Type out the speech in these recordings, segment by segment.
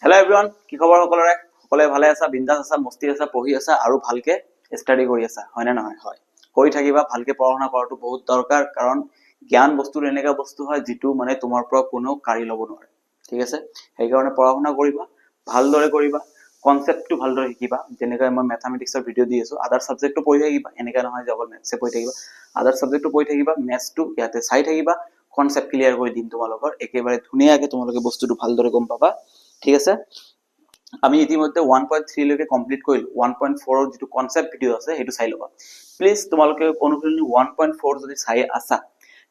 hello everyone কি খবৰ সকলৰে সকলে ভালে আছা বিন্দাস আছা মস্তি আছা পঢ়ি আছা আৰু ভালকে ষ্টাডি কৰি আছা হয় না নহয় হয় কৰি থাকিবা ভালকে পঢ়া কৰাটো বহুত দৰকাৰ কাৰণ জ্ঞান বস্তুৰ এনেকা বস্তু হয় যেটো মানে তোমাৰ পৰা কোনো কাৰি লব নোৱাৰে ঠিক আছে সেই কাৰণে পঢ়া কৰিবা ভালদৰে কৰিবা কনসেপ্টটো ভালদৰে শিকিবা যেনেকৈ মই ম্যাথমেটিক্সৰ ভিডিও দি আছো আদাৰ সাবজেক্টটো পঢ়ি থাকিবা এনেকা নহয় যে অকল ম্যাথছে পঢ়ি থাকিবা আদাৰ সাবজেক্টটো পঢ়ি থাকিবা ম্যাথছটো ইয়াতে চাই থাকিবা কনসেপ্ট ক্লিয়াৰ কৰি দিম তোমালোকৰ একেবাৰে ধুনীয়াকৈ তোমালোকে বস্তুটো ভালদৰে গম পাবা ঠিক আছে আমি ইতিমধ্যে 1.3 লৈকে কমপ্লিট কৰিলো 1.4 ৰ যেটো কনসেপ্ট ভিডিও আছে হেতু চাই লবা প্লিজ তোমালোকে অনুকূলনি 1.4 যদি চাই আছা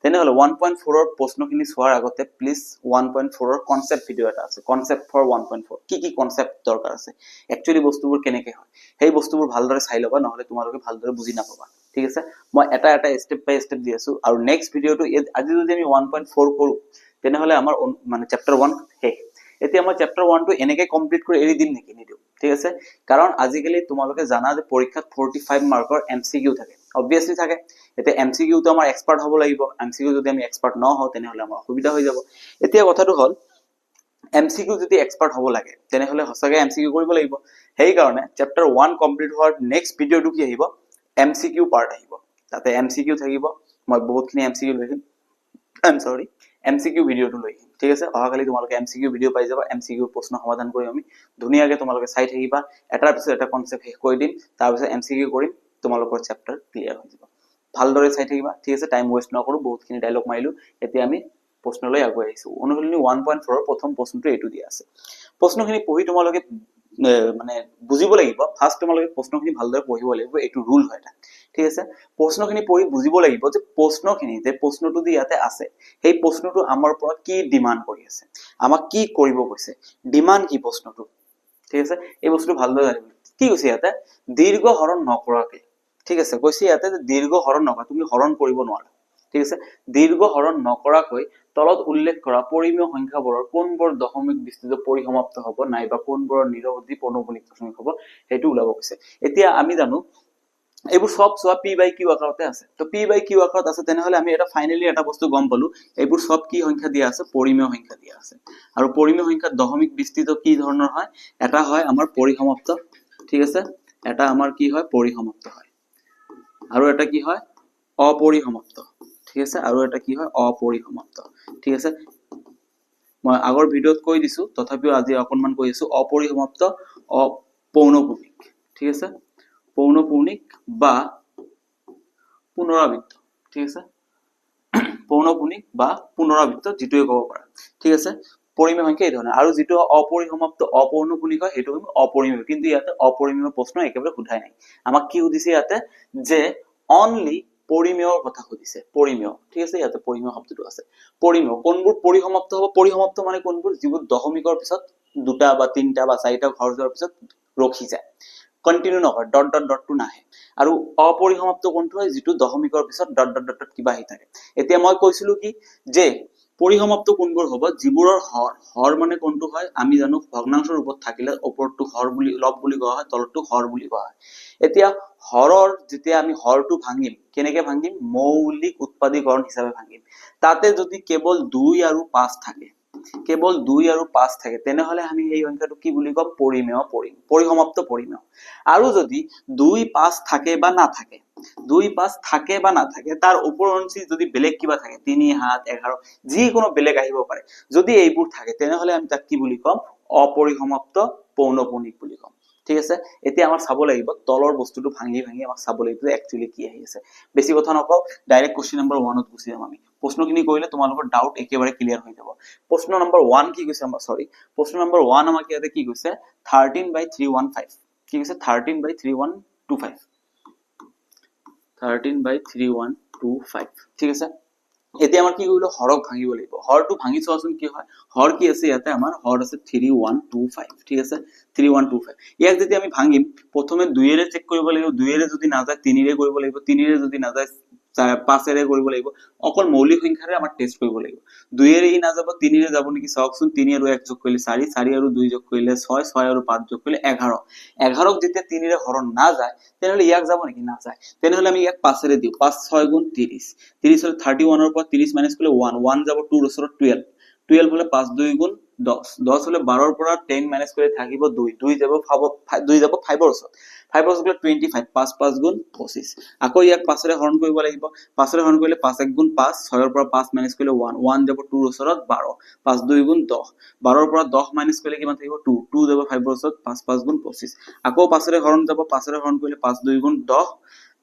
তেনে হলে 1.4 ৰ প্ৰশ্নখিনি চোৱাৰ আগতে প্লিজ 1.4 ৰ কনসেপ্ট ভিডিও এটা আছে কনসেপ্ট ফৰ 1.4 কি কনসেপ্ট দৰকাৰ আছে একচুয়ালি বস্তুবোৰ কেনেকৈ হয় সেই বস্তুবোৰ ভালদৰে চাই লবা নহলে তোমালোকে ভালদৰে বুজি নাপাবা ঠিক আছে মই এটা স্টেপ বাই স্টেপ দি আছো আৰু নেক্সট ভিডিওটো আজি যদি আমি 1.4 কৰো তেনে হলে আমাৰ মানে চ্যাপ্টাৰ 1 হে এতিয়া মই চ্যাপ্টাৰ 1 টো এনেকৈ কমপ্লিট কৰি এৰি দিম নেকি নিদিও ঠিক আছে কাৰণ আজিকালি তোমালোকে জানা যে পৰীক্ষাত 45 মাৰ্কৰ এমসিকিউ থাকে obviously থাকে এতে এমসিকিউ তো আমাৰ এক্সপাৰ্ট হ'ব লাগিব এমসিকিউ যদি আমি এক্সপাৰ্ট ন হও তেনে হলে আমাৰ অসুবিধা হৈ যাব এতিয়া কথাটো হল এমসিকিউ যদি এক্সপাৰ্ট হ'ব লাগে তেনে হলে হসাগে এমসিকিউ কৰিব লাগিব সেই কাৰণে চ্যাপ্টাৰ 1 কমপ্লিট হোৱাৰ নেক্সট ভিডিওটো কি আহিব এমসিকিউ পাৰ্ট আহিব তাতে এমসিকিউ থাকিব মই বহুতখিনি এমসিকিউ লৈম I'm sorry MCQ ভিডিও তো লৈ ঠিক আছে অহাকালি তোমালোকে MCQ ভিডিও পাই যাবা MCQ প্ৰশ্ন সমাধান কৰি আমি ধুনীয়াকৈ তোমালোকে চাই থাকিবা এটাৰ পিছত এটা কনসেপ্ট শেষ কৰি দিম তাৰ পিছত MCQ কৰিম তোমালোকৰ চ্যাপ্টাৰ ক্লিয়াৰ হৈ যাব ভালদৰে চাই থাকিবা ঠিক আছে টাইম ওয়েস্ট নকৰো বহুতখিনি ডায়লগ মাইলো এতিয়া আমি প্ৰশ্নলৈ আগুৱাই আহিছো অনুকূলনি 1.4 ৰ প্ৰথম প্ৰশ্নটো এটো দিয়া আছে প্ৰশ্নখিনি পঢ়ি তোমালোকে মানে বুজিব লাগিব ফাৰ্স্ট তোমালোকে প্ৰশ্নখিনি ভালদৰে পঢ়িব লাগিব এটো ৰুল হয় এটা ঠিক আছে প্ৰশ্নখিনি পঢ়ি বুজিব লাগিব যে প্ৰশ্নখিনি যে প্ৰশ্নটো দি ইয়াতে আছে সেই প্ৰশ্নটো আমাৰ পৰা কি ডিমান্ড কৰি আছে আমাক কি কৰিব কৈছে ডিমান্ড কি প্ৰশ্নটো ঠিক আছে এই বস্তুটো ভালদৰে জানিব কি কৈছে ইয়াতে দীৰ্ঘ হৰণ নকৰাকে ঠিক আছে কৈছে ইয়াতে যে দীৰ্ঘ হৰণ নকৰা তুমি হৰণ কৰিব নোৱাৰা ঠিক আছে দীৰ্ঘ হৰণ নকৰাকৈ তলত উল্লেখ কৰা পৰিমেয় সংখ্যাবোৰৰ কোনবোৰ দশমিক বিস্তৃত পৰিসমাপ্ত হ'ব নাইবা কোনবোৰ নিৰৱধি পৌনঃপুনিক হ'ব হেতু ওলাব কৈছে এতিয়া আমি জানো এইবোৰ সব সোয়া p by q আকাৰতে আছে তো p by q আকাৰত আছে তেনে হলে আমি এটা ফাইনালি এটা বস্তু গম পালো এইবোৰ সব কি সংখ্যা দিয়া আছে পৰিমেয় সংখ্যা দিয়া আছে আৰু পৰিমেয় সংখ্যা দশমিক বিস্তৃত কি ধৰণৰ হয় এটা হয় আমাৰ পৰিসমাপ্ত ঠিক আছে এটা আমাৰ কি হয় পৰিসমাপ্ত হয় আৰু এটা কি হয় অপৰিসমাপ্ত ঠিক আছে আৰু এটা কি হয় অপৰিসমাপ্ত ঠিক আছে মই আগৰ ভিডিওত কৈ দিছো তথাপিও আজি অকনমান কৈ আছো অপৰিসমাপ্ত অপৌনঃপুনিক ঠিক আছে পৌনঃপুনিক বা পুনৰাবৃত্ত ঠিক আছে পৌনঃপুনিক বা পুনৰাবৃত্ত যেটোই ক'ব পাৰা ঠিক আছে পৰিমেয় সংখ্যা এই ধৰণৰ আৰু যেটো অপৰিসমাপ্ত অপৌনঃপুনিক হয় হেতু অপৰিমেয় কিন্তু ইয়াতে অপৰিমেয় প্ৰশ্ন একেবাৰে সোধাই নাই আমাক কি সুধিছে ইয়াতে যে অনলি পৰিমেয়ৰ কথা সুধিছে পৰিমেয় ঠিক আছে ইয়াতে পৰিমেয় শব্দটো আছে পৰিমেয় কোনবোৰ পৰিসমাপ্ত হ'ব পৰিসমাপ্ত মানে কোনবোৰ যিবোৰ দশমিকৰ পিছত দুটা বা তিনটা বা চাৰিটা ঘৰ যোৱাৰ পিছত ৰখি যায় কন্টিনিউ নকৰে ডট ডট ডট টু নাহে আৰু অপৰিসমাপ্ত কোনটো হয় যেটো দশমিকৰ পিছত ডট ডট ডট কিবা আহি থাকে এতিয়া মই কৈছিলো কি যে পৰিসমাপ্ত কোনবোৰ হ'ব যিবোৰৰ হৰ মানে কোনটো হয় আমি জানো ভগ্নাংশৰ ৰূপত থাকিলে ওপৰটো হৰ বুলি লব বুলি কোৱা হয় তলটো হৰ বুলি কোৱা হয় এতিয়া হৰৰ যেতিয়া আমি হৰটো ভাঙিম কেনেকৈ ভাঙিম মৌলিক উৎপাদীকৰণ হিচাপে ভাঙিম তাতে যদি কেৱল 2 আৰু 5 থাকে কেৱল 2 আৰু 5 থাকে তেনে হলে আমি এই সংখ্যাটো কি বুলি কম পৰিমেয় পৰিসমাপ্ত পৰিমেয় আৰু যদি 2 5 থাকে বা না থাকে 2 5 থাকে বা না থাকে তাৰ উপৰঞ্চি যদি বেলেগ কিবা থাকে 3 7 11 যি কোনো বেলেগ আহিব পাৰে যদি এইবোৰ থাকে তেনে হলে আমি তাক কি বুলি কম অপৰিসমাপ্ত পৌনঃপুনিক বুলি কম ঠিক আছে এতিয়া আমাৰ চাব লাগিব তলৰ বস্তুটো ভাঙি আমাক চাব লাগিব যে একচুয়ালি কি আহি আছে বেছি কথা নকও ডাইৰেক্ট কোশ্চেন নম্বৰ 1 ত গুচি যাম আমি প্ৰশ্নখিনি কৰিলে তোমালোকৰ ডাউট একেবাৰে ক্লিয়াৰ হৈ যাব প্ৰশ্ন নম্বৰ 1 কি কৈছে আমাৰ সৰি প্ৰশ্ন নম্বৰ 1 আমাক ইয়াতে কি কৈছে 13/315 কি কৈছে 13/3125 13/3125 ঠিক আছে এতিয়া আমাৰ কি কৰিলো হৰক ভাঙিব লাগিব হৰটো ভাঙি চোৱাচোন কি হয় হৰ কি আছে ইয়াতে আমাৰ হৰ আছে 3125 ঠিক আছে 3125 ইয়াক যদি আমি ভাঙিম প্ৰথমে 2 এৰে চেক কৰিব লাগিব 2 এৰে যদি না যায় 3 এৰে কৰিব লাগিব 3 এৰে যদি না যায় 5 এৰে কৰিব লাগিব অকল মৌলিক সংখ্যাৰে আমাৰ টেস্ট কৰিব লাগিব 2 এৰে ই না যাব 3 এৰে যাব নেকি চাওকচোন 3 আৰু 1 যোগ কৰিলে 4 4 আৰু 2 যোগ কৰিলে 6 6 আৰু 5 যোগ কৰিলে 11 11ক যেতিয়া 3 এৰে হৰণ না যায় তেনেহলে ইয়াক যাব নেকি না যায় তেনেহলে আমি ইয়াক 5 এৰে দিও 5 6 গুণ 30 30 হলে 31 ৰ পৰা 30 মাইনাস কৰিলে 1 1 যাব 2 ৰ ওচৰত 12 12 হলে 5 2 গুণ 10 হলে 12 পৰা 10 মাইনাস কৰে থাকিব 2 2 যাব 2 যাব 5 ৰ ওচৰত 5 ৰ ওচৰত 25 5 5 গুণ 25 আকৌ ইয়াক 5 ৰে হৰণ কৰিব লাগিব 5 ৰে হৰণ কৰিলে 5 1 গুণ 5 6 ৰ পৰা 5 মাইনাস কৰিলে 1 1 যাব 2 ৰ ওচৰত 12 5 2 গুণ 10 12 ৰ পৰা 10 মাইনাস কৰিলে কিমান থাকিব 2 2 যাব 5 ৰ ওচৰত 5 5 গুণ 25 আকৌ 5 ৰে হৰণ যাব 5 ৰে হৰণ কৰিলে 5 2 গুণ 10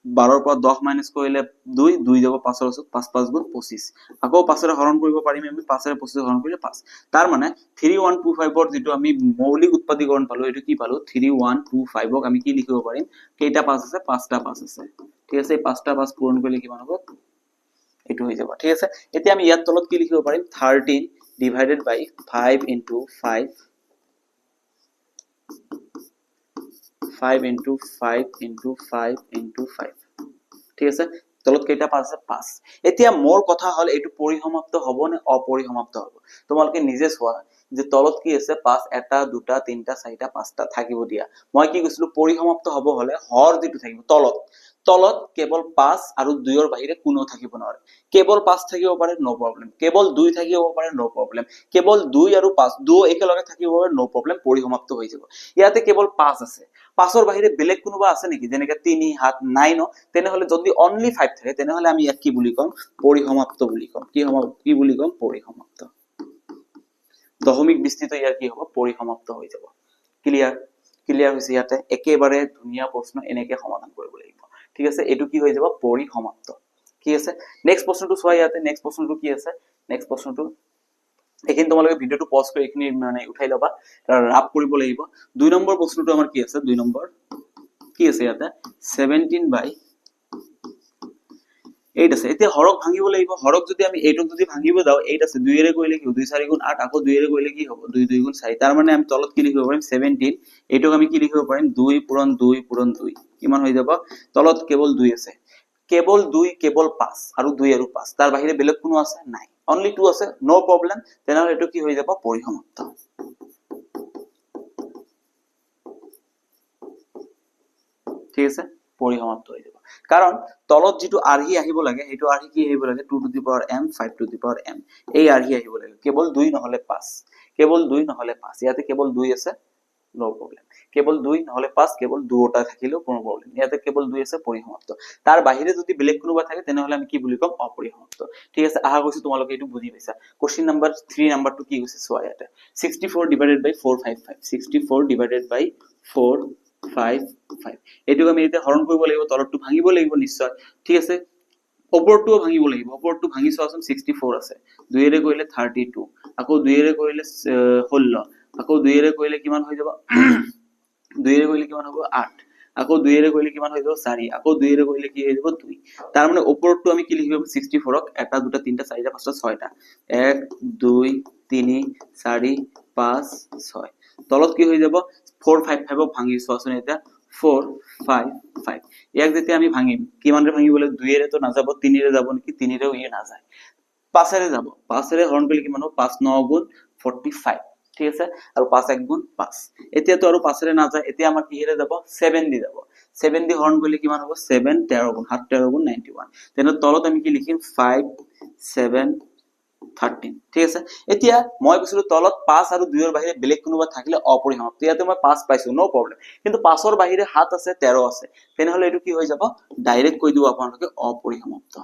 12 পৰা 10 মাইনাস কৰিলে 2 2 যাব 5 ৰ ওচৰত 5 5 গুণ 25 আকৌ 5 ৰে হৰণ কৰিব পাৰিম আমি 5 ৰে 25 হৰণ কৰিলে 5 তাৰ মানে 3125 ৰ যেটো আমি মৌলিক উৎপাদীকৰণ পালো এটো কি পালো 3125 ক আমি কি লিখিব পাৰিম কেইটা 5 আছে 5টা 5 আছে ঠিক আছে এই 5টা 5 পূৰণ কৰিলে কিমান হ'ব এটো হৈ যাব ঠিক আছে এতিয়া আমি ইয়াত তলত কি লিখিব পাৰিম 13 divided by 5 into 5 5 into 5 into 5 into 5 ঠিক আছে তলত কেইটা 5 আছে 5 এতিয়া মোৰ কথা হল এটো পৰিসমাপ্ত হ'ব নে অপৰিসমাপ্ত হ'ব তোমালোকে নিজে চোৱা যে তলত কি আছে 5 এটা দুটা তিনটা চাৰিটা পাঁচটা থাকিব দিয়া মই কি কৈছিলো পৰিসমাপ্ত হ'ব হলে হৰ যেটো থাকিব তলত তলত কেৱল 5 আৰু 2 ৰ বাহিৰে কোনো থাকিব নোৱাৰে কেৱল 5 থাকিব পাৰে নো প্ৰবলেম কেৱল 2 থাকিব পাৰে নো প্ৰবলেম কেৱল 2 আৰু 5 2 একেলগে থাকিব পাৰে নো প্ৰবলেম পৰিসমাপ্ত হৈ যাব ইয়াতে কেৱল 5 আছে 5 ৰ বাহিৰে বেলেগ কোনোবা আছে নেকি যেনেকৈ 3 7 9 ন তেনেহলে যদি অনলি 5 থাকে তেনেহলে আমি ইয়াক কি বুলি কম পরিসমাপ্ত বুলি কম কি বুলি কম পরিসমাপ্ত দশমিক বিস্তৃত ইয়াৰ কি হ'ব পৰিসমাপ্ত হৈ যাব ক্লিয়াৰ হৈছে ইয়াতে একেবাৰে ধুনিয়া প্ৰশ্ন এনেকৈ সমাধান কৰিব লাগিব ঠিক আছে এটো কি হৈ যাব পৰিসমাপ্ত কি আছে নেক্সট প্ৰশ্নটো চোৱা ইয়াতে নেক্সট প্ৰশ্নটো কি আছে নেক্সট প্ৰশ্নটো এখিনি তোমালোকে ভিডিওটো পজ কৰি এখিনি মানে উঠাই লবা ৰাপ কৰিব লাগিব 2 নম্বৰ প্ৰশ্নটো আমাৰ কি আছে 2 নম্বৰ কি আছে ইয়াতে 17/8 আছে এতিয়া হৰক ভাঙিব লাগিব হৰক যদি আমি 8ক যদি ভাঙিব যাও 8 আছে 2 এৰে কৰিলে কি 2 4 গুণ 8 আকৌ 2 এৰে কৰিলে কি হ'ব 2 2 গুণ 4 তাৰ মানে আমি তলত কি লিখিব পাৰিম 17 8ক আমি কি লিখিব পাৰিম 2 পূৰণ 2 পূৰণ 2 কিমান হৈ যাব তলত কেৱল 2 আছে কেৱল 2 কেৱল 5 আৰু 2 আৰু 5 তাৰ বাহিৰে বেলেগ কোনো আছে নাই only 2 আছে নো প্ৰবলেম তেনেহলে এটো কি হৈ যাব পৰিসমাপ্ত ঠিক আছে পৰিসমাপ্ত হৈ যাব কাৰণ তলত যেটো আৰহি আহিব লাগে হেটো আৰহি কি আহিব লাগে 2 to the power m 5 to the power m এই আৰহি আহিব লাগে কেৱল 2 নহলে 5 কেৱল 2 নহলে 5 ইয়াতে কেৱল 2 আছে নো প্ৰবলেম কেৱল 2 নহলে 5 কেৱল দুটা থাকিলেও কোনো প্ৰবলেম ইয়াতে কেৱল 2 আছে পৰিসমাপ্ত তাৰ বাহিৰে যদি বেলেগ কোনোবা থাকে তেনেহলে আমি কি বুলি কম অপৰিসমাপ্ত ঠিক আছে আহা গৈছে তোমালোকে এটো বুজি পাইছা কোশ্চেন নাম্বাৰ 3 নাম্বাৰটো কি হৈছে চোৱা ইয়াতে 64 divided by 455 64 divided by 455 এটো আমি এতিয়া হৰণ কৰিব লাগিব তলৰটো ভাঙিব লাগিব নিশ্চয় ঠিক আছে ওপৰটো ভাঙিব লাগিব ওপৰটো ভাঙি চোৱাচোন 64 আছে 2 এৰে কৰিলে 32 আকৌ 2 এৰে কৰিলে 16 আকৌ 2 এৰে কৰিলে কিমান হৈ যাব 2 এৰে কৰিলে কিমান হ'ব 8 আকৌ 2 এৰে কৰিলে কিমান হৈ যাব 4 আকৌ 2 এৰে কৰিলে কি হৈ যাব 2 তাৰ মানে ওপৰটো আমি কি লিখিব 64ক এটা দুটা তিনটা চাৰিটা পাঁচটা ছয়টা 1 2 3 4 5 6 তলত কি হৈ যাব 455ক ভাঙি চোৱাচোন এটা 455 ইয়াক যেতিয়া আমি ভাঙিম কিমানৰে ভাঙিবলে 2 এৰে তো না যাব 3 এৰে যাব নেকি 3 এৰেও ইয়ে না যায় 5 এৰে যাব 5 এৰে হৰণ কৰিলে কিমান হ'ব 5 9 গুণ 45 ঠিক আছে আৰু 5 1 গুণ 5 এতিয়া তো আৰু 5 এৰে না যায় এতিয়া আমাৰ কিহেৰে যাব 7 দি যাব 7 দি হৰণ কৰিলে কিমান হ'ব 7 13 গুণ 7 13 গুণ 91 তেনে তলত আমি কি লিখিম 5 7 13 ঠিক আছে এতিয়া মই কৈছিলো তলত 5 আৰু 2 ৰ বাহিৰে বেলেগ কোনোবা থাকিলে অপৰিসমাপ্ত ইয়াতে মই 5 পাইছো নো প্ৰবলেম কিন্তু 5 ৰ বাহিৰে 7 আছে 13 আছে তেনেহলে এটো কি হৈ যাব ডাইৰেক্ট কৈ দিও আপোনালোকে অপরিসমাপ্ত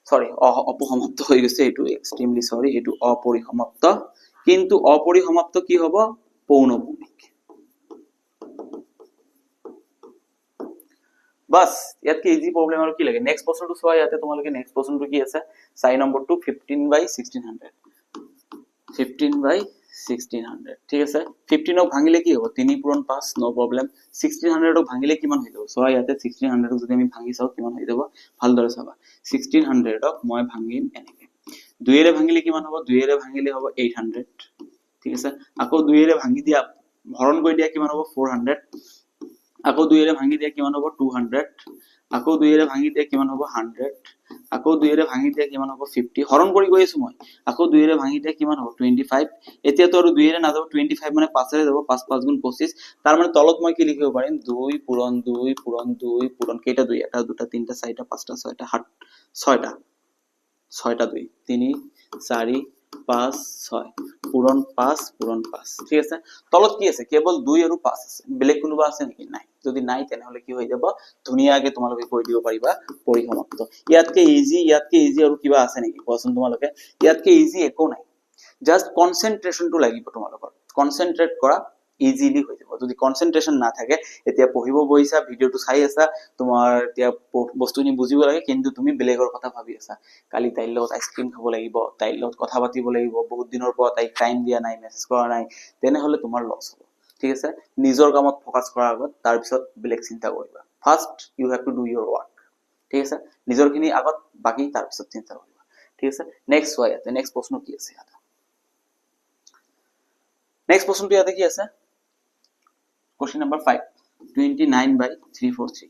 সরি অপসমাপ্ত হৈ গৈছে এটো এক্সট্রিমলি সরি এটো অপরিসমাপ্ত কিন্তু অপরিসমাপ্ত কি হ'ব পৌনঃপুনিক বাস ইয়াত কি ইজি প্রবলেম আৰু কি লাগে নেক্সট প্ৰশ্নটো চোৱা ইয়াতে তোমালোকে নেক্সট প্ৰশ্নটো কি আছে 4 নম্বৰটো 15/1600 15/1600 ঠিক আছে 15ক ভাঙিলে কি হ'ব 3 পূৰণ 5 নো প্ৰবলেম 1600ক ভাঙিলে কিমান হৈ যাব চোৱা ইয়াতে 1600ক যদি আমি ভাঙি চাও কিমান হৈ যাব ভালদৰে চাবা 1600ক মই ভাঙিম এনেকে 2 এৰে ভাঙিলে কিমান হ'ব 2 এৰে ভাঙিলে হ'ব 800 ঠিক আছে আকৌ 2 এৰে ভাঙি দিয়া হৰণ কৰি দিয়া কিমান হ'ব 400 আকৌ 2 এৰে ভাঙি দিয়া কিমান হ'ব 200 আকৌ 2 এৰে ভাঙি দিয়া কিমান হ'ব 100 আকৌ 2 এৰে ভাঙি দিয়া কিমান হ'ব 50 হৰণ কৰি গৈ আছো মই আকৌ 2 এৰে ভাঙি দিয়া কিমান হ'ব 25 এতিয়া তো আৰু 2 এৰে না যাব 25 মানে 5 এৰে যাব 5 5 গুণ 25 তাৰ মানে তলত মই কি লিখিব পাৰিম 2 পূৰণ 2 পূৰণ 2 পূৰণ কেইটা 2 এটা দুটা তিনটা চাৰিটা পাঁচটা ছয়টা 6টা 6টা 2 3 4 5 6 পূৰণ 5 পূৰণ 5 ঠিক আছে তলত কি আছে কেৱল 2 আৰু 5 আছে বেলেগ কোনোবা আছে নেকি নাই যদি নাই তেনেহলে কি হৈ যাব ধুনিয়াকে তোমালোকে কৈ দিব পাৰিবা পৰিসমাপ্ত ইয়াতকে ইজি আৰু কিবা আছে নেকি কোৱাচোন তোমালোকে ইয়াতকে ইজি একো নাই জাস্ট কনসেন্ট্ৰেশনটো লাগিব তোমালোকৰ কনসেন্ট্ৰেট কৰা ইজিলি হৈ যাব যদি কনসেন্ট্ৰেশন না থাকে এতিয়া পঢ়িব বহিছা ভিডিওটো চাই আছা তোমাৰ এতিয়া বস্তুখিনি বুজিব লাগে কিন্তু তুমি বেলেগৰ কথা ভাবি আছা কালি তাইৰ লগত আইসক্ৰীম খাব লাগিব তাইৰ লগত কথা পাতিব লাগিব বহুত দিনৰ পৰা তাইক টাইম দিয়া নাই মেছেজ কৰা নাই তেনেহলে তোমাৰ লছ হ'ব ঠিক আছে নিজৰ কামত ফোকাস কৰাৰ আগত তাৰ পিছত বেলেগ চিন্তা কৰিবা first you have to do your work ঠিক আছে নিজৰখিনি আগত বাকি তাৰ পিছত চিন্তা কৰিবা ঠিক আছে নেক্সট হয় ইয়াতে নেক্সট প্ৰশ্ন কি আছে ইয়াতে নেক্সট প্ৰশ্নটো ইয়াতে কি আছে Question number 5 29/343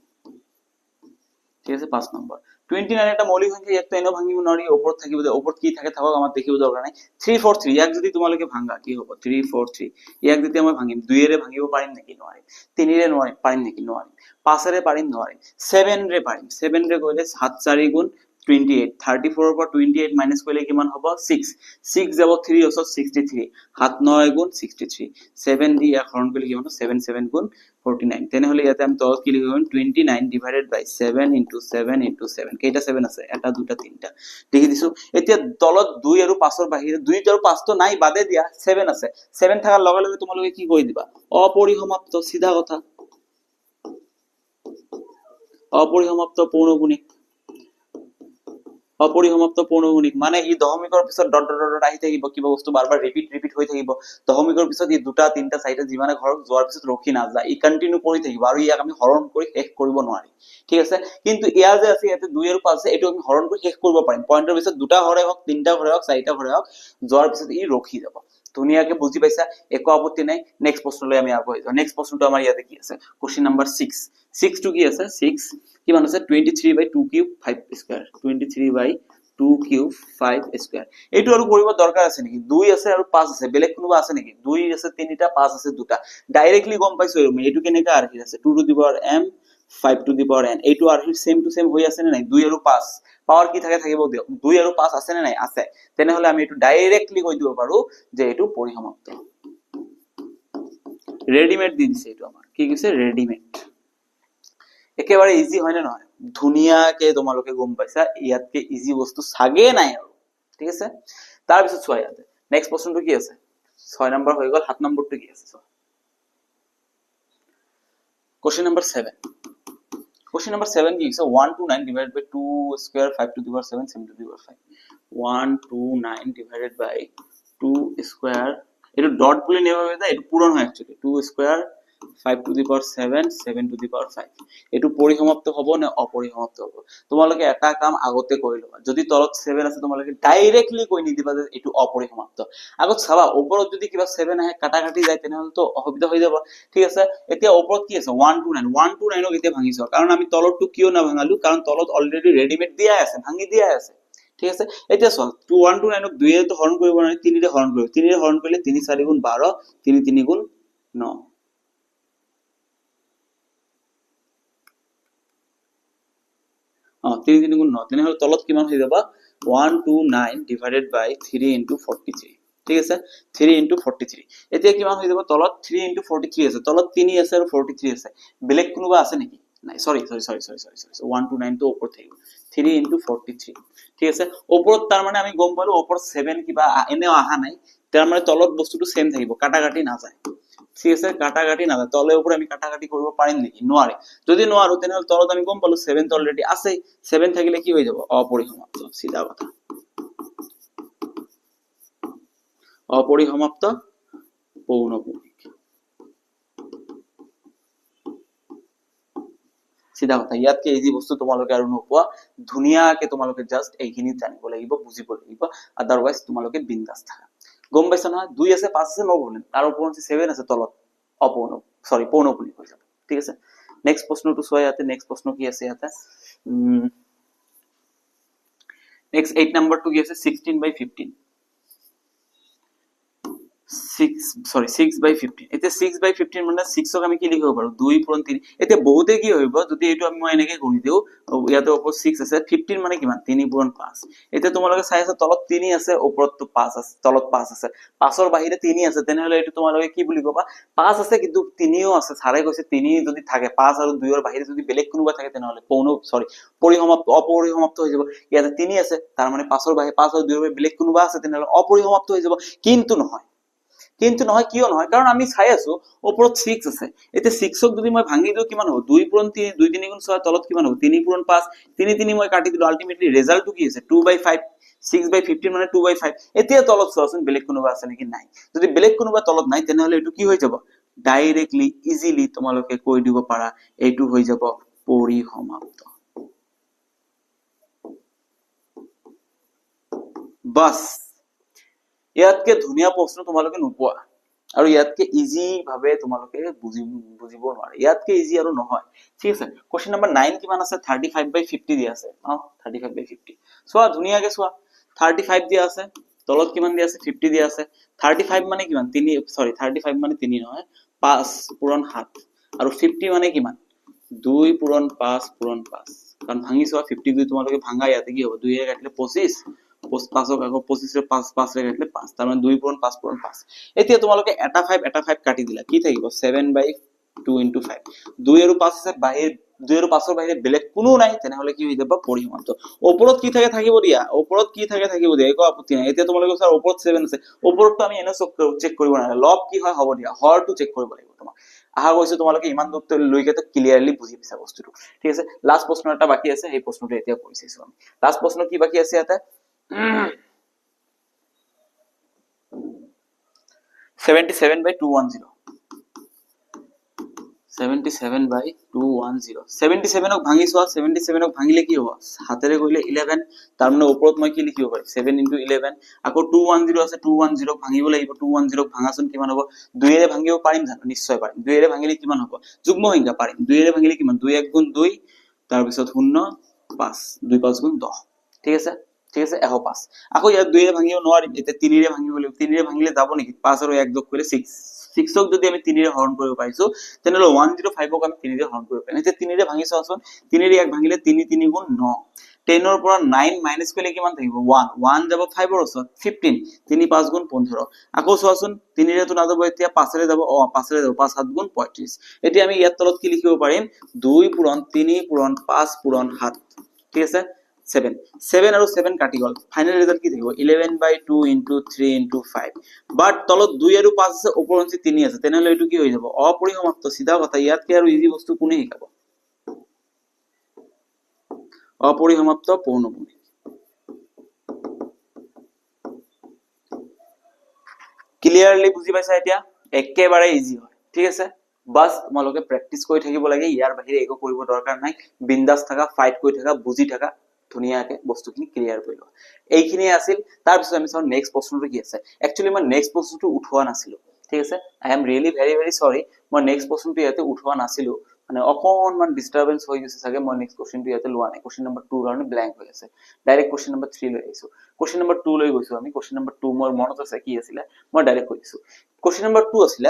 ঠিক আছে 5 নম্বৰ 29 এটা মৌলিক সংখ্যা ইয়াত এনে ভাঙিব নোৱাৰি ওপৰত থাকিব ওপৰত কি থাকে থাকক আমাৰ দেখিব দৰকাৰ নাই 343 ইয়াক যদি তোমালোকে ভাঙা কি হ'ব 343 ইয়াক যদি আমি ভাঙিম 2 এৰে ভাঙিব পাৰিম নেকি নোৱাৰিম 3 এৰে নোৱাৰিম পাৰিম নেকি নোৱাৰিম 5 এৰে পাৰিম নোৱাৰিম 7 ৰে পাৰিম 7 ৰে কৰিলে 7 4 গুণ 28 34 ৰ পৰা 28 মাইনাস কৰিলে কিমান হ'ব 6 6 যাব 3 অছত 63 7 9 গুণ 63 7 দি ইয়াক হৰণ কৰিলে কিমান হ'ব 7 7 গুণ 49 তেনেহলে ইয়াতে আমি তলত কি লিখিম 29 ডিভাইডেড বাই 7 ইনটু 7 ইনটু 7 কেইটা 7 আছে এটা দুটা তিনটা লিখি দিছো এতিয়া তলত 2 আৰু 5 ৰ বাহিৰে 2 আৰু 5 তো নাই বাদে দিয়া 7 আছে 7 থাকাৰ লগে লগে তোমালোকে কি কৰি দিবা অপৰিসমাপ্ত সিধা কথা অপৰিসমাপ্ত পৌনগুণিক অপৰিসমাপ্ত পৌনগুণিক মানে ই দশমিকৰ পিছত ডট ডট ডট আহি থাকিব কিবা বস্তু বাৰবাৰ ৰিপিট হৈ থাকিব দশমিকৰ পিছত ই দুটা তিনটা চাৰিটা যিমানে ঘৰ যোৱাৰ পিছত ৰখি নাযায় ই কন্টিনিউ কৰি থাকিব আৰু ইয়াক আমি হৰণ কৰি শেষ কৰিব নোৱাৰি ঠিক আছে কিন্তু ইয়াৰ যে আছে ইয়াতে 2 আৰু 5 আছে এটো আমি হৰণ কৰি শেষ কৰিব পাৰিম পইণ্টৰ পিছত দুটা ঘৰে হওক তিনটা ঘৰে হওক চাৰিটা ঘৰে হওক যোৱাৰ পিছত ই ৰখি যাব ধুনিয়াকে বুজি পাইছা একো আপত্তি নাই নেক্সট প্ৰশ্নলৈ আমি আগবাঢ়ি যাওঁ নেক্সট প্ৰশ্নটো আমাৰ ইয়াতে কি আছে কোশ্চেন নাম্বাৰ 6 টো কি আছে 6 কিমান আছে 23/2 কিউব 5 স্কয়ার 23/2 কিউব 5 স্কয়ার এইটো আৰু কৰিব দৰকাৰ আছে নেকি 2 আছে আৰু 5 আছে বেলেগ কোনোবা আছে নেকি 2 আছে তিনিটা 5 আছে দুটা ডাইৰেক্টলি গম পাইছো এইটো কেনেকা আৰহি আছে 2 to the power m 5 to the power n এইটো আৰহি সেম টু সেম হৈ আছে নে নাই 2 আৰু 5 পাৱাৰ কি থাকে থাকিব দিও 2 আৰু 5 আছে নে নাই আছে তেনেহলে আমি এইটো ডাইৰেক্টলি কৈ দিব পাৰো যে এইটো পৰিসমাপ্ত ৰেডিমেড দি দিছে এইটো আমাৰ কি কৈছে ৰেডিমেড একেবাৰে ইজি হয় না নহয় ধুনিয়াকে তোমালোকে গম পাইছা ইয়াতকে ইজি বস্তু সাগে নাই আৰু ঠিক আছে তাৰ পিছত চোৱা ইয়াতে নেক্সট প্ৰশ্নটো কি আছে 6 নম্বৰ হৈ গল 7 নম্বৰটো কি আছে চোৱা question number 7 Question number 7 is 129 divided by 2 square 5 to the power 7 7 to the power 5 129 divided by 2 square এটা ডট বলে নেওয়া হবে এটা পূরণ হয় actually 2 square 5 to the power 7 7 to the power 5 এটো পরিসমাপ্ত হবে না অপরিসমাপ্ত হবে তোমালোকে এটা কাম আগতে কৰি লবা যদি তলত 7 আছে তোমালোকে ডাইৰেক্টলি কৈ নি দিবা যে এটো অপৰিসমাপ্ত আগত চাবা ওপৰত যদি কিবা 7 আহে কাটা কাটি যায় তেনেহলে তো অসুবিধা হৈ যাব ঠিক আছে এতিয়া ওপৰত কি আছে 129 ক এতিয়া ভাঙিছো কাৰণ আমি তলতটো কিয় না ভাঙালু কাৰণ তলত অলৰেডি ৰেডিমেড দিয়া আছে ভাঙি দিয়া আছে ঠিক আছে এতিয়া চল 129 ক 2 এ তো হৰণ কৰিব নোৱাৰি 3 এ হৰণ কৰিব 3 এ হৰণ কৰিলে 3 4 গুণ 12 3 3 গুণ 9 3 3 গুণ 9 তেনেহলে তলত কিমান হৈ যাব 129 divided by 3 into 43 ঠিক আছে 3 into 43 এতিয়া কিমান হৈ যাব তলত 3 into 43 আছে তলত 3 আছে আৰু 43 আছে বেলেগ কোনোবা আছে নেকি নাই সৰি 129 তো ওপৰ থাকিব 3 into 43 ঠিক আছে ওপৰত তাৰ মানে আমি গম পালো ওপৰ 7 কিবা এনে আহা নাই তাৰ মানে তলত বস্তুটো সেম থাকিব কাটা কাটি না যায় ঠিক আছে কাটা কাটি না যায় তলে ওপৰ আমি কাটা কাটি কৰিব পাৰিম নেকি নোৱাৰি যদি নোৱাৰো তেনেহলে তলত আমি গম পালো 7 তো অলৰেডি আছে 7 থাকিলে কি হৈ যাব অপৰিসমাপ্ত সিধা কথা অপৰিসমাপ্ত পৌনপুণিক সিধা কথা ইয়াতকে ইজি বস্তু তোমালোকে আৰু নোপোৱা ধুনিয়াকে তোমালোকে জাস্ট এইখিনি জানিব লাগিব বুজিব লাগিব আদাৰৱাইজ তোমালোকে বিন্দাস থাকা গম পাইছা না 2 আছে 5 আছে 9 বলেন তাৰ ওপৰত 7 আছে তলত অপৌন সৰি পৌনপুণিক হৈ যাব ঠিক আছে নেক্সট প্ৰশ্নটো চোৱা ইয়াতে নেক্সট প্ৰশ্ন কি আছে ইয়াতে নেক্সট 8 নম্বৰটো কি আছে 16/15 6/15 এতিয়া 6/15 মানে 6ক আমি কি লিখিব পাৰো 2 পূৰণ 3 এতিয়া বহুতে কি হইব যদি এটো আমি মই এনেকে কৰি দিও ইয়াতে ওপৰত 6 আছে 15 মানে কিমান 3 পূৰণ 5 এতিয়া তোমালোকে চাই আছে তলত 3 আছে ওপৰত তো 5 আছে তলত 5 আছে 5ৰ বাহিৰে 3 আছে তেনেহলে এটো তোমালোকে কি বুলি কবা 5 আছে কিন্তু 3ও আছে সারে কৈছে 3 যদি থাকে 5 আৰু 2ৰ বাহিৰে যদি বেলেগ কোনোবা থাকে তেনেহলে অপৰিসমাপ্ত হৈ যাব ইয়াতে 3 আছে তাৰ মানে 5ৰ বাহিৰে 5 আৰু 2ৰ বাহিৰে বেলেগ কোনোবা আছে তেনেহলে অপৰিসমাপ্ত হৈ যাব কিন্তু নহয় কিয় নহয় কাৰণ আমি চাই আছো ওপৰত 6 আছে এতিয়া 6ক যদি মই ভাঙি দিও কিমান হ'ব 2 পূৰণ 3 2 3 গুণ 6 তলত কিমান হ'ব 3 পূৰণ 5 3 3 মই কাটি দিলো আলটিমেটলি ৰিজাল্টটো কি আছে 2/5 6/15 মানে 2/5 এতিয়া তলত চোৱাচোন বেলেগ কোনোবা আছে নেকি নাই যদি বেলেগ কোনোবা তলত নাই তেনেহলে এটো কি হৈ যাব ডাইৰেক্টলি ইজিলি তোমালোকে কৈ দিব পাৰা এইটো হৈ যাব পৰিসমাপ্ত বাস ইয়াতকে ধুনিয়া প্ৰশ্ন তোমালোকে নোপোৱা আৰু ইয়াতকে ইজি ভাবে তোমালোকে বুজিব নোৱাৰে ইয়াতকে ইজি আৰু নহয় ঠিক আছে কোশ্চেন নম্বৰ 9 কিমান আছে 35/50 দিয়া আছে 35/50 সোৱা ধুনিয়াকে সোৱা 35 দিয়া আছে তলত কিমান দিয়া আছে 50 দিয়া আছে 35 মানে কিমান 35 মানে 3 নহয় 5 পূৰণ 7 আৰু 50 মানে কিমান 2 পূৰণ 5 পূৰণ 5 কাৰণ ভাঙি সোৱা 50 যদি তোমালোকে ভাঙা ইয়াতে কি হ'ব 2 এ কাটিলে 25 5ক আকৌ 25 ৰে 5 ৰে কাটিলে 5 তাৰ মানে 2 পূৰণ 5 পূৰণ 5 এতিয়া তোমালোকে এটা 5 কাটি দিলা কি থাকিব 7/2 * 5 2 আৰু 5 আছে বাহিৰ 2 আৰু 5ৰ বাহিৰে বেলেগ কোনো নাই তেনেহলে কি হৈ যাব পৰিসমাপ্ত ওপৰত কি থাকে থাকিব দিয়া একো আপত্তি নাই এতিয়া তোমালোকে স্যাৰ ওপৰত 7 আছে ওপৰতটো আমি এনে চেক কৰিব না লব কি হয় হ'ব দিয়া হৰটো চেক কৰিব লাগিব তোমাক আহা কৈছো তোমালোকে ইমান দূৰ লৈকে তো ক্লিয়াৰলি বুজি পাইছা বস্তুটো ঠিক আছে লাষ্ট প্ৰশ্ন এটা বাকি আছে এই প্ৰশ্নটো এতিয়া কৰিছো আমি লাষ্ট প্ৰশ্ন কি বাকি আছে ইয়াতে 77/210 77/210 77ক ভাঙি সোৱা 77ক ভাঙিলে কি হ'ব হাতেৰে কইলে 11 তাৰ মানে ওপৰত মই কি লিখিব পাৰি 7 * 11 আকৌ 210 আছে 210ক ভাঙিব লাগিব 210ক ভাঙাচোন কিমান হ'ব 2 এৰে ভাঙিব পাৰিম জানো নিশ্চয় পাৰিম 2 এৰে ভাঙিলে কিমান হ'ব যুগ্ম সংখ্যা পাৰিম 2 এৰে ভাঙিলে কিমান 2 1 গুণ 2 তাৰ পিছত 0 5 2 5 গুণ 10 ঠিক আছে 105 আকৌ ইয়াত 2 এৰে ভাঙিব নোৱাৰিম এতিয়া 3 এৰে ভাঙিব লাগিব 3 এৰে ভাঙিলে যাব নেকি 5 আৰু 1 যোগ কৰিলে 6ক যদি আমি 3 এৰে হৰণ কৰিব পাৰিছো তেনেহলে 105ক আমি 3 এৰে হৰণ কৰিব পাৰিম এতিয়া 3 এৰে ভাঙি চাওচোন 3 এৰে 1 ভাঙিলে 3 3 গুণ 9 10 ৰ পৰা 9 মাইনাস কৰিলে কিমান থাকিব 1 যাব 5 ৰ ওচৰত 15 3 5 গুণ 15 আকৌ চাওচোন 3 এৰে তো না যাব এতিয়া 5 এৰে যাব 5 এৰে যাব 5 7 গুণ 35 এতিয়া আমি ইয়াত তলত কি লিখিব পাৰিম 2 পূৰণ 3 পূৰণ 5 পূৰণ 7 ঠিক আছে 7 আৰু 7 কাটি গল ফাইনাল ৰিজাল্ট কি থাকিব 11/2 * 3 * 5 বাট তলত 2 আৰু 5 আছে ওপৰঞ্চি 3 আছে তেনেহলে এটো কি হৈ যাব অপৰিসমাপ্ত সিধা কথা ইয়াতকে আৰু ইজি বস্তু কোনে শিকাব অপৰিসমাপ্ত পৌনঃপুনিক ক্লিয়াৰলি বুজি পাইছা এতিয়া একেবাৰে ইজি হয় ঠিক আছে বাস তোমালোকে প্ৰেক্টিস কৰি থাকিব লাগে ইয়াৰ বাহিৰে একো কৰিব দৰকাৰ নাই বিন্দাস থাকা ফাইট কৰি থাকা বুজি থাকা ধুনিয়াকে বস্তুখিনি ক্লিয়াৰ কৰি লোৱা এইখিনি আছিল তাৰ পিছত আমি চাও নেক্সট প্ৰশ্নটো কি আছে একচুয়ালি মই নেক্সট প্ৰশ্নটো উঠোৱা নাছিলো ঠিক আছে আই এম ৰিয়েলি ভেৰি সৰি মই নেক্সট প্ৰশ্নটো ইয়াতে উঠোৱা নাছিলো মানে অকনমান ডিস্টাৰবেন্স হৈ গৈছে চাগে মই নেক্সট কোশ্চেনটো ইয়াতে লোৱা নাই কোশ্চেন নম্বৰ 2 কাৰণে ব্ল্যাঙ্ক হৈ আছে ডাইৰেক্ট কোশ্চেন নম্বৰ 3 লৈ আহিছো কোশ্চেন নম্বৰ 2 লৈ গৈছো আমি কোশ্চেন নম্বৰ 2 মোৰ মনত আছে কি আছিল মই ডাইৰেক্ট কৈছো কোশ্চেন নম্বৰ 2 আছিল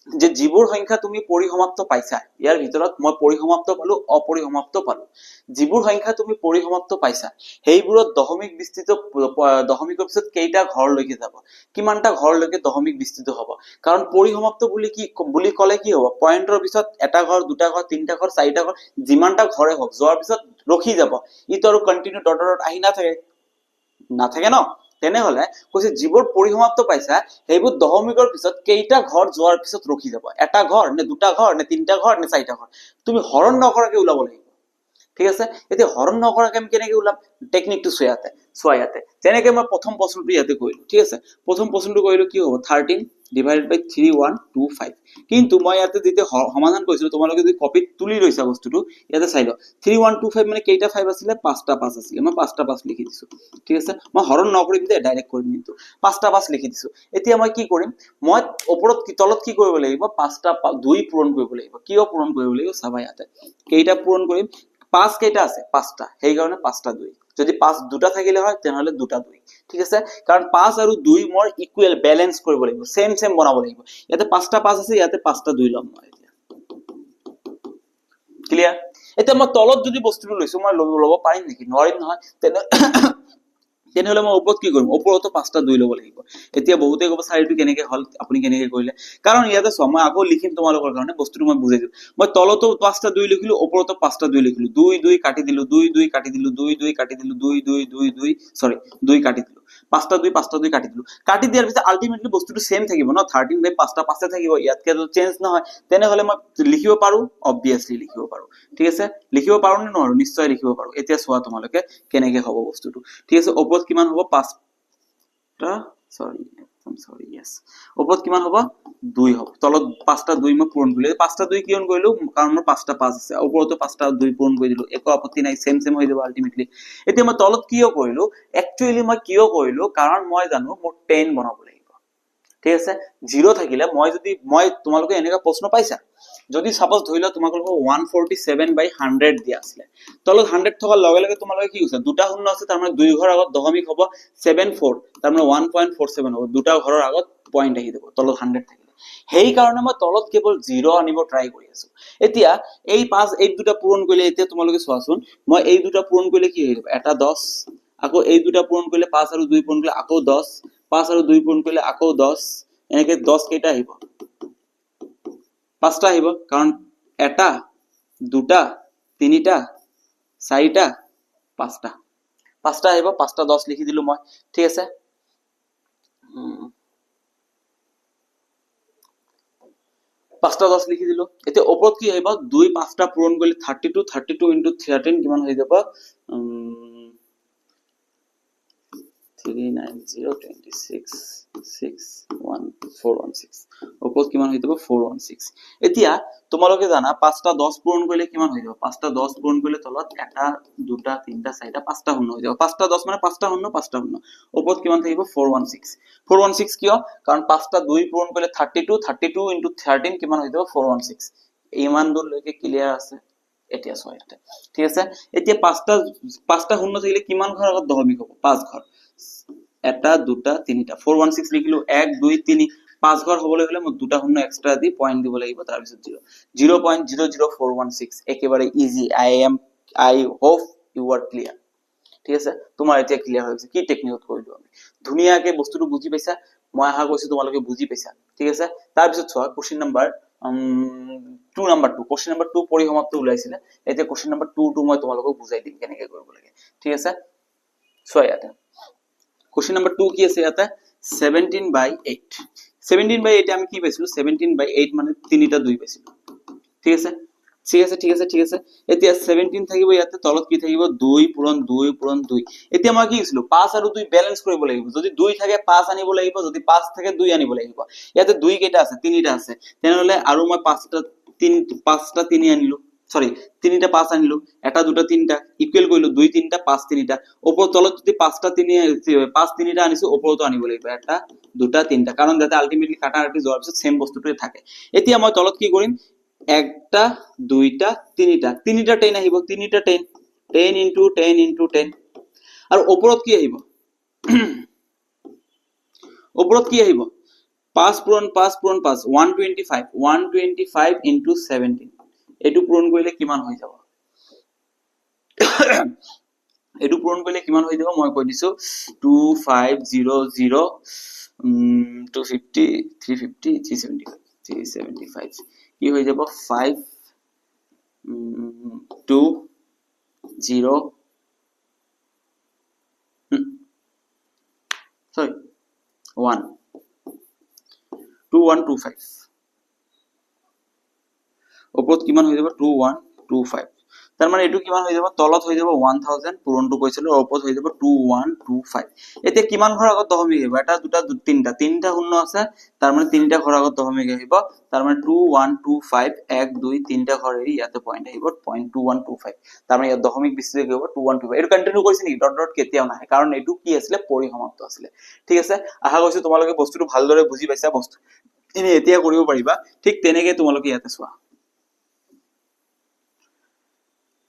যে জীবৰ সংখ্যা তুমি পৰিসমাপ্ত পাইছা ইয়াৰ ভিতৰত মই পৰিসমাপ্ত পালো অপৰিসমাপ্ত পালো জীবৰ সংখ্যা তুমি পৰিসমাপ্ত পাইছা হেইবোৰত দশমিক বিস্তৃত দশমিকৰ পিছত কেইটা ঘৰ লৈকে যাব কিমানটা ঘৰ লৈকে দশমিক বিস্তৃত হ'ব কাৰণ পৰিসমাপ্ত বুলি কলে কি হ'ব পয়েন্টৰ পিছত এটা ঘৰ দুটা ঘৰ তিনটা ঘৰ চাৰিটা ঘৰ যিমানটা ঘৰে হওক যোৱাৰ পিছত ৰখি যাব ইটো আৰু কন্টিনিউ ডট আহি নাথাকে ন তেনেহলে কৈছে জীবৰ পৰিসমাপ্ত পাইছা হেইবোৰ দশমিকৰ পিছত কেইটা ঘৰ যোৱাৰ পিছত ৰখি যাব এটা ঘৰ নে দুটা ঘৰ নে তিনটা ঘৰ নে চাৰিটা ঘৰ তুমি হৰণ নকৰাকে ওলাব লাগিব ঠিক আছে এতিয়া হৰণ নকৰাকে আমি কেনেকৈ ওলাম টেকনিকটো সোয়া ইয়াতে যেনেকৈ মই প্ৰথম প্ৰশ্নটো ইয়াতে কৰিলো ঠিক আছে প্ৰথম প্ৰশ্নটো কৰিলো কি হ'ব 13 / 3125 কিন্তু মই ইয়াতে যেতিয়া সমাধান কৰিছিলো তোমালোকে যদি কপিত তুলি লৈছা বস্তুটো ইয়াতে চাই লও 3125 মানে কেইটা 5 আছিল পাঁচটা 5 আছিল মই পাঁচটা 5 লিখি দিছো ঠিক আছে মই হৰণ নকৰিম দে ডাইৰেক্ট কৰিম কিন্তু পাঁচটা 5 লিখি দিছো এতিয়া মই কি কৰিম মই ওপৰত কি তলত কি কৰিব লাগিব পাঁচটা 2 পূৰণ কৰিব লাগিব কিয় পূৰণ কৰিব লাগিব চাবা ইয়াতে কেইটা পূৰণ কৰিম 5 কেইটা আছে 5টা সেই কাৰণে 5টা 2 যদি 5 দুটা থাকিলে হয় তেনেহলে দুটা 2 ঠিক আছে কাৰণ 5 আৰু 2 মোৰ ইকুৱেল ব্যালেন্স কৰিব লাগিব সেম সেম বনাব লাগিব ইয়াতে 5টা 5 আছে ইয়াতে 5টা 2 লম মই এতিয়া ক্লিয়াৰ এতিয়া মই তলত যদি বস্তুটো লৈছো মই লব পাৰিম নেকি নোৱাৰিম নহয় তেনেহলে মই ওপৰত কি কৰিম ওপৰতো 5টা 2 লব লাগিব এতিয়া বহুতে ক'ব চাৰিটো কেনেকে হল আপুনি কেনেকে কৰিলে কাৰণ ইয়াতে মই আকৌ লিখিম তোমালোকৰ কাৰণে বস্তুটো মই বুজাই দিম মই তলতো 5টা 2 লিখিলো ওপৰতো 5টা 2 লিখিলো 2 2 কাটি দিলো 2 2 কাটি দিলো 2 2 কাটি দিলো 2 2 2 2 সরি 2 কাটি দিলো 5টা 2 কাটি দিলো কাটি দিয়াৰ পিছত আলটিমেটলি বস্তুটো সেম থাকিব ন 13 বাই 5টা 5টা থাকিব ইয়াতকে তো চেঞ্জ নহয় তেনেহলে মই লিখিব পাৰো অবভিয়াসলি লিখিব পাৰো ঠিক আছে লিখিব পাৰো নে নোৱাৰো নিশ্চয় লিখিব পাৰো এতিয়া চোৱা তোমালোকে কেনেকে হ'ব বস্তুটো ঠিক আছে ওপৰত কিমান হ'ব 5টা সৰি yes ওপৰত কিমান হ'ব 2 হ'ব তলত 5টা 2 মই পূৰণ কৰিলে 5টা 2 কিয়ন কৰিলো কাৰণ মোৰ 5টা 5 আছে ওপৰতো 5টা 2 পূৰণ কৰি দিলো একো আপত্তি নাই সেম সেম হৈ যাব আলটিমেটলি এতিয়া মই তলত কিয় কৰিলো একচুয়ালি মই কিয় কৰিলো কাৰণ মই জানো মোৰ 10 বনাব লাগিব ঠিক আছে 0 থাকিলে মই তোমালোকে এনেকা প্ৰশ্ন পাইছা যদি সাপোজ ধৰিলা তোমালোকক 147 বাই 100 দিয়া আছিল তলত 100 থকাৰ লগে লগে তোমালোকে কি কৈছা দুটা শূন্য আছে তাৰ মানে দুই ঘৰ আগত দশমিক হ'ব 74 তাৰ মানে 1.47 হ'ব দুটা ঘৰৰ আগত পইণ্ট আহি যাব তলত 100 থাকিলে হেই কাৰণে মই তলত কেৱল 0 আনিব ট্ৰাই কৰি আছো এতিয়া এই 5 এই দুটা পূৰণ কৰিলে এতিয়া তোমালোকে চোৱাচোন মই এই দুটা পূৰণ কৰিলে কি হৈ যাব এটা 10 আকৌ এই দুটা পূৰণ কৰিলে 5 আৰু 2 পূৰণ কৰিলে আকৌ 10 5 আৰু 2 পূৰণ কৰিলে আকৌ 10 এনেকে 10 কেইটা আহিব 5টা আহিব কাৰণ এটা দুটা তিনিটা চাৰিটা পাঁচটা আহিব 5টা 10 লিখি দিলো মই ঠিক আছে 5টা 10 লিখি দিলো এতিয়া ওপৰত কি আহিব 2 5টা পূৰণ কৰিলে 32 into 13 কিমান হৈ যাব 3902661 ওপৰত কিমান হৈ যাব 416 এতিয়া তোমালোকে জানা 5টা 10 পূৰণ কৰিলে কিমান হৈ যাব 5টা 10 পূৰণ কৰিলে তলত এটা দুটা তিনটা চাৰিটা 5টা শূন্য হৈ যাব 5টা 10 মানে 5টা শূন্য ওপৰত কিমান থাকিব 416 কিয় কাৰণ 5টা 2 পূৰণ কৰিলে 32 into 13 কিমান হৈ যাব 416 ইমান দূৰ লৈকে ক্লিয়াৰ আছে এতিয়া চোৱা ইয়াতে ঠিক আছে এতিয়া 5টা শূন্য থাকিলে কিমান ঘৰ আগত দশমিক হ'ব 5 ঘৰ এটা দুটা তিনিটা 416 লিখিলো 1 2 3 5 ঘৰ হবলৈ হলে মই দুটা শূন্য এক্সট্ৰা দি পয়েন্ট দিব লাগিব তাৰ পিছত 0.00416 একেবাৰে ইজি আই হোপ ইউ আৰ ক্লিয়াৰ ঠিক আছে তোমাৰ এতিয়া ক্লিয়াৰ হৈছে কি টেকনিকত কৰিলো আমি ধুনিয়াকে বস্তুটো বুজি পাইছা মই আশা কৰিছো তোমালোকে বুজি পাইছা ঠিক আছে তাৰ পিছত চোৱা question number 2 number 2 question number 2 পৰিসমাপ্ত ওলাইছিলে এতিয়া কোশ্চেন নাম্বাৰ 2 টো মই তোমালোকক বুজাই দিম কেনেকৈ কৰিব লাগে ঠিক আছে চোৱা ইয়াতে কোশ্চেন নাম্বাৰ 2 কি আছে ইয়াতে 17/8 আমি কি পাইছিলো 17/8 মানে তিনিটা 2 পাইছিলো ঠিক আছে এতিয়া 17 থাকিব ইয়াতে তলত কি থাকিব 2 পূৰণ 2 পূৰণ 2 এতিয়া মই কি কৈছিলো 5 আৰু 2 ব্যালেন্স কৰিব লাগিব যদি 2 থাকে 5 আনিব লাগিব যদি 5 থাকে 2 আনিব লাগিব ইয়াতে 2 কেইটা আছে তিনিটা আছে তেনেহলে আৰু মই 5টা 3 আনিলো সৰি তিনিটা 5 আনিলো এটা দুটা তিনটা ইকুয়াল কৰিলো 2 3টা 5 3টা ওপৰ তলত যদি 5টা 5 3টা আনিছো ওপৰতো আনিব লাগিব এটা দুটা তিনটা কাৰণ যাতে আলটিমেটলি কাটাকাটি যোৱাৰ পিছত সেম বস্তুটোই থাকে এতিয়া মই তলত কি কৰিম একটা দুইটা তিনিটা 10 আহিব তিনিটা 10 into 10 আৰু ওপৰত কি আহিব ওপৰত কি আহিব 5 পূৰণ 5 পূৰণ 5 125 into 17 এটু পূৰণ কৰিলে কিমান হৈ যাব এটু পূৰণ কৰিলে কিমান হৈ যাব মই কৈ দিছো 2500 250 350 375 কি হৈ যাব 5 2 0 sorry 1 2125 ওপৰত কিমান হৈ যাব 2125 তাৰ মানে এটু কিমান হৈ যাব তলত হৈ যাব 1000 পূৰণটো কৈছিল আৰু ওপৰত হৈ যাব 2125 এতিয়া কিমান ঘৰ আগত দশমিক আহিব এটা দুটা তিনটা শূন্য আছে তাৰ মানে তিনটা ঘৰ আগত দশমিক আহিব তাৰ মানে 2125 1 2 তিনটা ঘৰ এৰি ইয়াতে পয়েন্ট আহিব 0.2125 তাৰ মানে ইয়াত দশমিক বিস্তৃতি কি হ'ব 2125 এটো কন্টিনিউ কৰিছে নেকি ডট ডট কেতিয়াও নাহে কাৰণ এটু কি আছিল পৰিসমাপ্ত আছিল ঠিক আছে আশা কৰিছো তোমালোকে বস্তুটো ভালদৰে বুজি পাইছা বস্তু এনে এতিয়া কৰিব পাৰিবা ঠিক তেনেকৈ তোমালোকে ইয়াতে চোৱা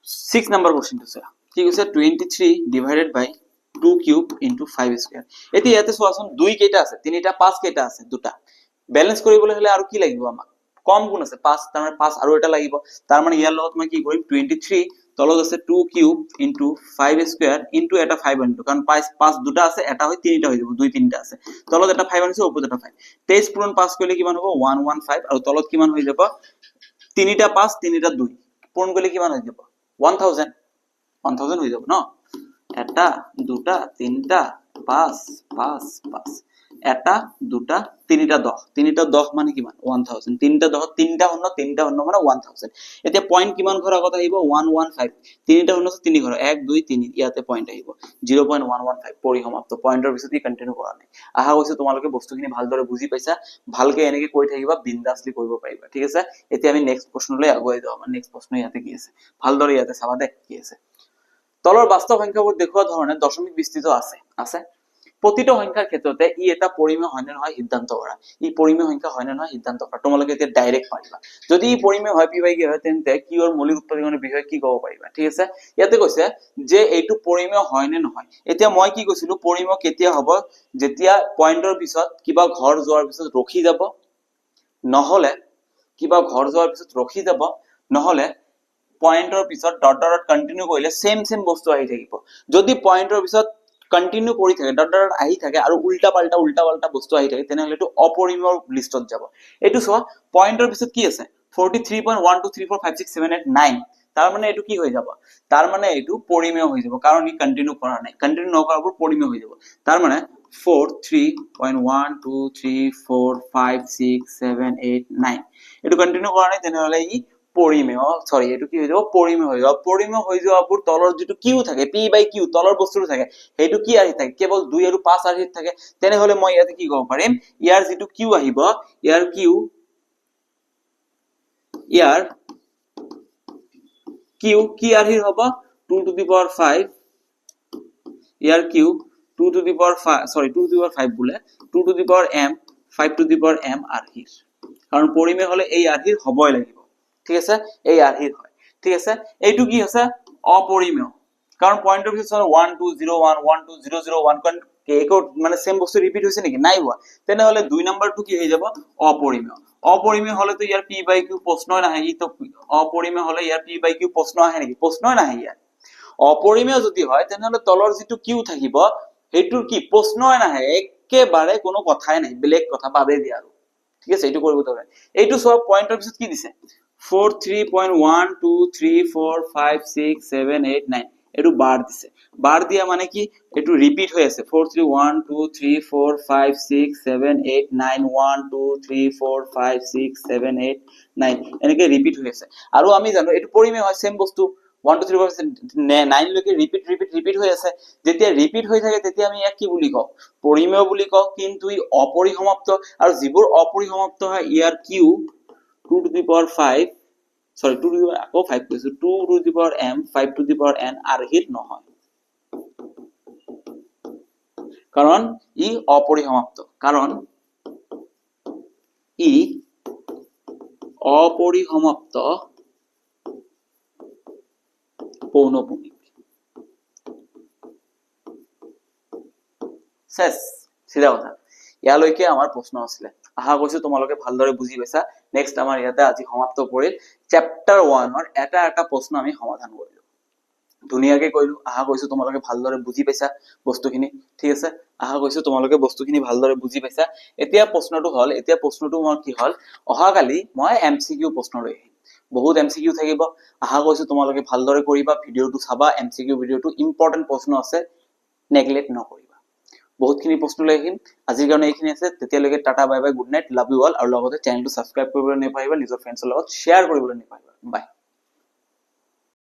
6 number question to say কি কৈছে 23 ডিভাইডেড বাই 2 কিউব ইনটু 5 স্কয়ার এতিয়া ইয়াতে চোৱাচোন 2 কেইটা আছে 3টা 5 কেইটা আছে দুটা ব্যালেন্স কৰিবলৈ হলে আৰু কি লাগিব আমাক কম গুণ আছে 5 তাৰ মানে 5 আৰু এটা লাগিব তাৰ মানে ইয়াৰ লগত মই কি কৰিম 23 তলত আছে 2 কিউব ইনটু 5 স্কয়াৰ ইনটু এটা 5 আনিটো কাৰণ 5 দুটা আছে এটা হয় 3টা হৈ যাব 2 3টা আছে তলত এটা 5 আনিছো ওপৰত এটা 5 23 পূৰণ 5 কৰিলে কিমান হ'ব 115 আৰু তলত কিমান হৈ যাব 3টা 5 3টা 2 পূৰণ কৰিলে কিমান হৈ যাব 1000 হৈ যাব ন এটা দুটা তিনটা 5 5 5 এটা দুটা তিনটা 10 মানে কিমান 1000 তিনটা 10 তিনটা হন্ন মানে 1000 এতিয়া পয়েন্ট কিমান ঘৰ আগত আহিব 115 তিনটা হন্ন 3 ঘৰ 1 2 3 ইয়াতে পয়েন্ট আহিব 0.115 পৰিসমাপ্ত পয়েন্টৰ পিছত ই কন্টিনিউ কৰা নাই আহা কৈছে তোমালোকে বস্তুখিনি ভালদৰে বুজি পাইছা ভালকে এনেকে কৈ থাকিবা বিন্দাসলি কৰিব পাৰিবা ঠিক আছে এতিয়া আমি নেক্সট প্ৰশ্নলৈ আগুৱাই যাওঁ আমাৰ নেক্সট প্ৰশ্ন ইয়াতে কি আছে ভালদৰে ইয়াতে চাবা দেখ কি আছে তলৰ বাস্তৱ সংখ্যাবোৰ দেখুওৱা ধৰণে দশমিক বিস্তৃত আছে প্ৰতিটো সংখ্যাৰ ক্ষেত্ৰতে ই এটা পৰিমেয় হয় নে নহয় সিদ্ধান্ত কৰা ই পৰিমেয় সংখ্যা হয় নে নহয় সিদ্ধান্ত কৰা তোমালোকে এতিয়া ডাইৰেক্ট পাৰিবা যদি ই পৰিমেয় হয় পি বাই কি হয় তেন্তে কিউৰ মৌলিক উৎপাদনৰ বিষয়ে কি ক'ব পাৰিবা ঠিক আছে ইয়াতে কৈছে যে এইটো পৰিমেয় হয় নে নহয় এতিয়া মই কি কৈছিলো পৰিমেয় কেতিয়া হ'ব যেতিয়া পয়েন্টৰ পিছত কিবা ঘৰ যোৱাৰ পিছত ৰখি যাব নহলে কিবা ঘৰ যোৱাৰ পিছত ৰখি যাব নহলে পয়েন্টৰ পিছত ডট ডট কন্টিনিউ কৰিলে সেম বস্তু আহি থাকিব যদি পয়েন্টৰ পিছত কন্টিনিউ কৰি থাকে ডট ডট আহি থাকে আৰু উল্টা পাল্টা বস্তু আহি থাকে তেনেহলে এটো অপৰিমেয় লিষ্টত যাব এটো চোৱা পয়েন্টৰ পিছত কি আছে 43.123456789 তাৰ মানে এটো কি হৈ যাব তাৰ মানে এটো পৰিমেয় হৈ যাব কাৰণ ই কন্টিনিউ কৰা নাই কন্টিনিউ নকৰাবোৰ পৰিমেয় হৈ যাব তাৰ মানে 43.123456789 এটো কন্টিনিউ কৰা নাই তেনেহলে ই পৰিমেয় সৰি এটো কি হৈ যাব পৰিমেয় হৈ যোৱাবোৰ তলৰ যেটো কিউ থাকে p বাই কিউ তলৰ বস্তুটো থাকে হেতু কি আহি থাকে কেৱল 2 আৰু 5 আহি থাকে তেনেহলে মই ইয়াতে কি ক'ব পাৰিম ইয়াৰ যেটো কিউ আহিব ইয়াৰ কিউ কি আহি হ'ব 2 to the power 5 ইয়াৰ কিউ 2 to the power 5 সৰি 2 to the power 5 বুলে 2 to the power m 5 to the power m আৰহিৰ কাৰণ পৰিমেয় হলে এই আৰহিৰ হ'বই লাগিব ঠিক আছে এই আৰহিৰ হয় ঠিক আছে এইটো কি আছে অপৰিমেয় কাৰণ পয়েন্টৰ পিছত 1201 12001 কোন কেকো মানে সেম বস্তু ৰিপিট হৈছে নেকি নাই হোৱা তেনেহলে 2 নম্বৰটো কি হৈ যাব অপৰিমেয় হলে তো ইয়াৰ p বাই q প্ৰশ্নই নাহে ই তো অপৰিমেয় হলে ইয়াৰ p বাই q প্ৰশ্ন আহে নেকি প্ৰশ্নই নাহে ইয়াৰ অপৰিমেয় যদি হয় তেনেহলে তলৰ যেটো q থাকিব হেতুৰ কি প্ৰশ্নই নাহে একেবাৰে কোনো কথাই নাই বেলেগ কথা বাদে দিয়া আৰু ঠিক আছে এইটো কৰিব দৰে এইটো সব পয়েন্টৰ পিছত কি দিছে 43.123456789 এটো বার দিছে বার দিয়া মানে কি এটো রিপিট হৈ আছে 43123456789123456789 এনেকে রিপিট হৈ আছে আৰু আমি জানো এটো পৰিমেয় হয় সেম বস্তু 1 2 3 9 লৈকে রিপিট হৈ আছে যেতিয়া রিপিট হৈ থাকে তেতিয়া আমি ইয়াক কি বুলি কও পৰিমেয় বুলি কও কিন্তু ই অপৰিসমাপ্ত আৰু যিবোৰ অপৰিসমাপ্ত হয় ইয়াৰ Q 2 to the power 5 sorry 2 to the power আকৌ 5 কৈছো 2 to the power m 5 to the power n আৰহিত নহয় কাৰণ ই অপৰিসমাপ্ত কাৰণ ই অপৰিসমাপ্ত পৌনঃপুনিক শেষ সিধা কথা ইয়ালৈকে আমাৰ প্ৰশ্ন আছিল আশা কৰিছো তোমালোকে ভালদৰে বুজি পাইছা নেক্সট আমাৰ ইয়াতে আজি সমাপ্ত কৰিল চ্যাপ্টাৰ 1 ৰ এটা প্ৰশ্ন আমি সমাধান কৰিলো ধুনিয়াকে কইলো আশা কৰিছো তোমালোকে ভালদৰে বুজি পাইছা বস্তুখিনি ঠিক আছে আশা কৰিছো তোমালোকে বস্তুখিনি ভালদৰে বুজি পাইছা এতিয়া প্ৰশ্নটো মোৰ কি হল অহাকালি মই এমসিকিউ প্ৰশ্ন লৈ আহিম বহুত এমসিকিউ থাকিব আশা কৰিছো তোমালোকে ভালদৰে কৰিবা ভিডিওটো চাবা এমসিকিউ ভিডিওটো ইম্পৰ্টেন্ট প্ৰশ্ন আছে নেগলেক্ট নকৰিবা বহুতখিনি প্ৰশ্ন লৈ আহিম আজিৰ কাৰণে এইখিনি আছে তেতিয়ালৈকে tata bye bye good night love you all আৰু লগতে চেনেলটো সাবস্ক্ৰাইব কৰিবলৈ নেপাহৰিবা নিজৰ ফ্ৰেণ্ডছৰ লগত শ্বেয়াৰ কৰিবলৈ নেপাহৰিবা বাই